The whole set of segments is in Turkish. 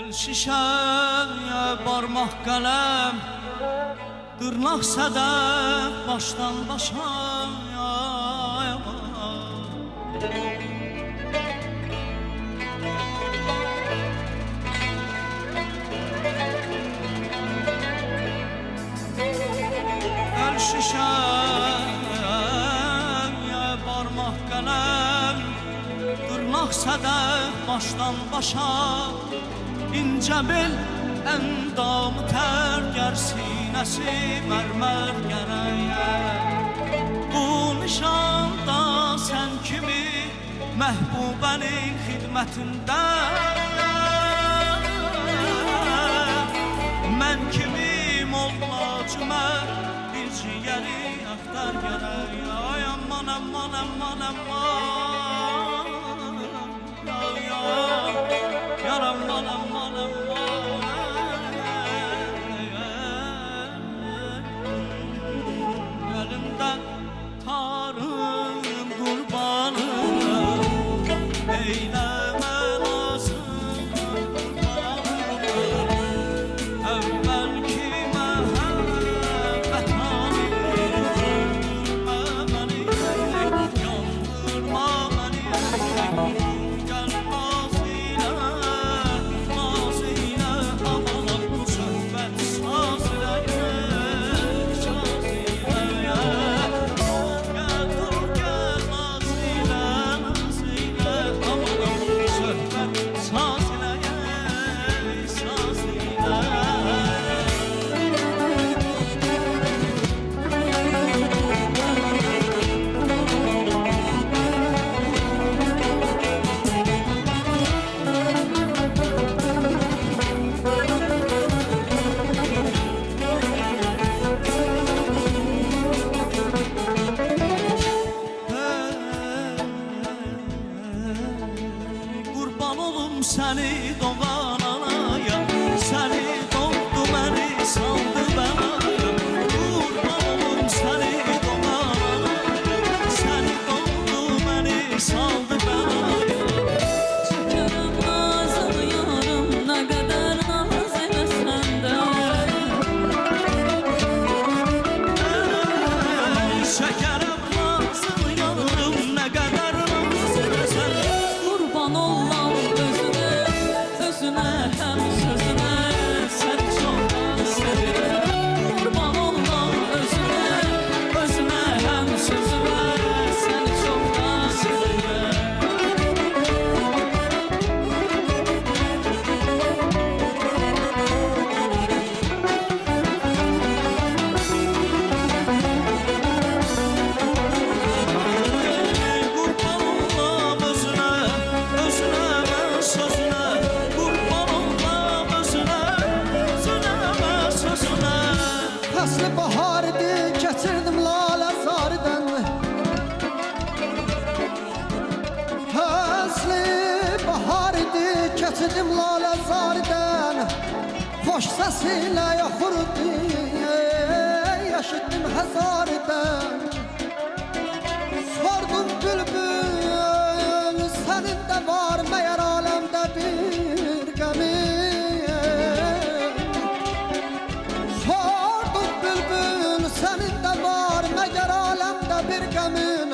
El şişeye barmaq qələm, dırnaq sədəf başdan başa. El şişeye barmaq qələm, dırnaq sədəf başdan başa. İnce bel endamı ter, ger sinesi mermer gereye. Bu nişanda sen kimi mehbubenin hidmetinde, men kimi molla cümer bir ciğeri aktar gereye. Ay aman aman aman aman, yar aman aman aman. Elinden tarım kurbanım, eyleme lazım kurbanım. Evvelki mehabbet halime beni, yandırma beni. Gel seni doğan anaya, seni doğdu beni saldı belaya. Kurban olum seni doğan anaya, seni doğdu beni saldı belaya. Çekerim nazlı yarım, ne kadar naz etsen de. Çekerim nazlı yarım, ne kadar naz etsen de. Kurban ollam özüne, özüne hem sözüne, sen çok severim. Kurban ollam özüne, özüne hem sözüne, sen çok severim. Faslı bahar idi, keçirdim lalə zardən. Faslı bahar idi, keçirdim lalə zardən. Xoş səsilə yaxurdu, yaşıtdım həzardən. Sordum bülbül, sənin də var məyər aləmdə bir qəmin. Senin de var meğer alemde bir gemin.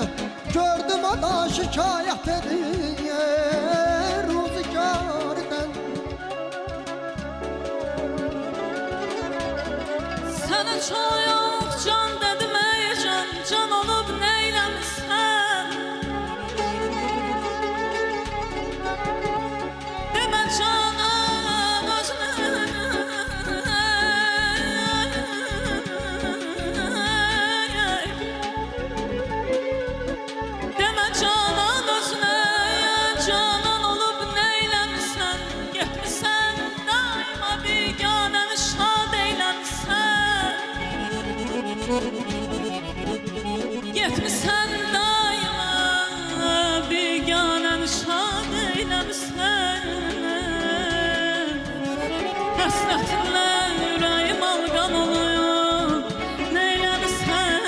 Gördüm o da şikayet ediyor rüzgardan. Sana çok can dedim ey can, can olup neylemişsen. Deme canım özüne, deme canan özüne, canan olup neylemişsen. Gitmişsen daima biganeni şad eylemişsen. Gitmişsen daima biganeni şad eylemişsen. Həsrətinlə ürəyim alqan oluyor, neyləmişsən.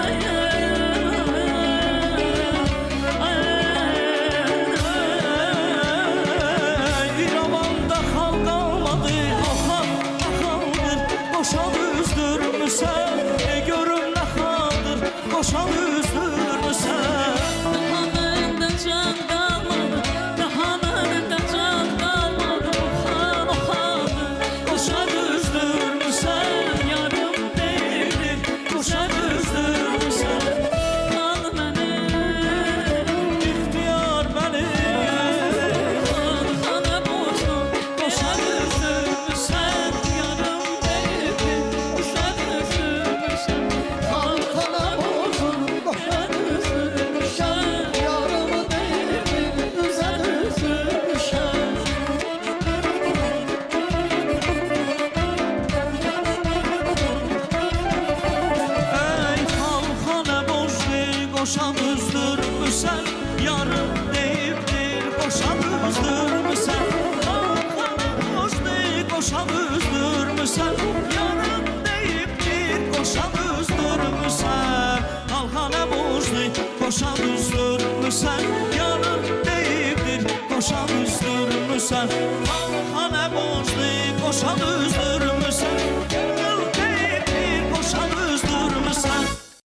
Ay, ay, ay, ay. Koşan üzdürmüsən Yarım deyibdir Koşan üzdürmüsən Qalxana buzlu Koşan üzdürmüsən Yarım deyibdir Koşan üzdürmüsən Qalxana buzlu Koşan üzdürmüsən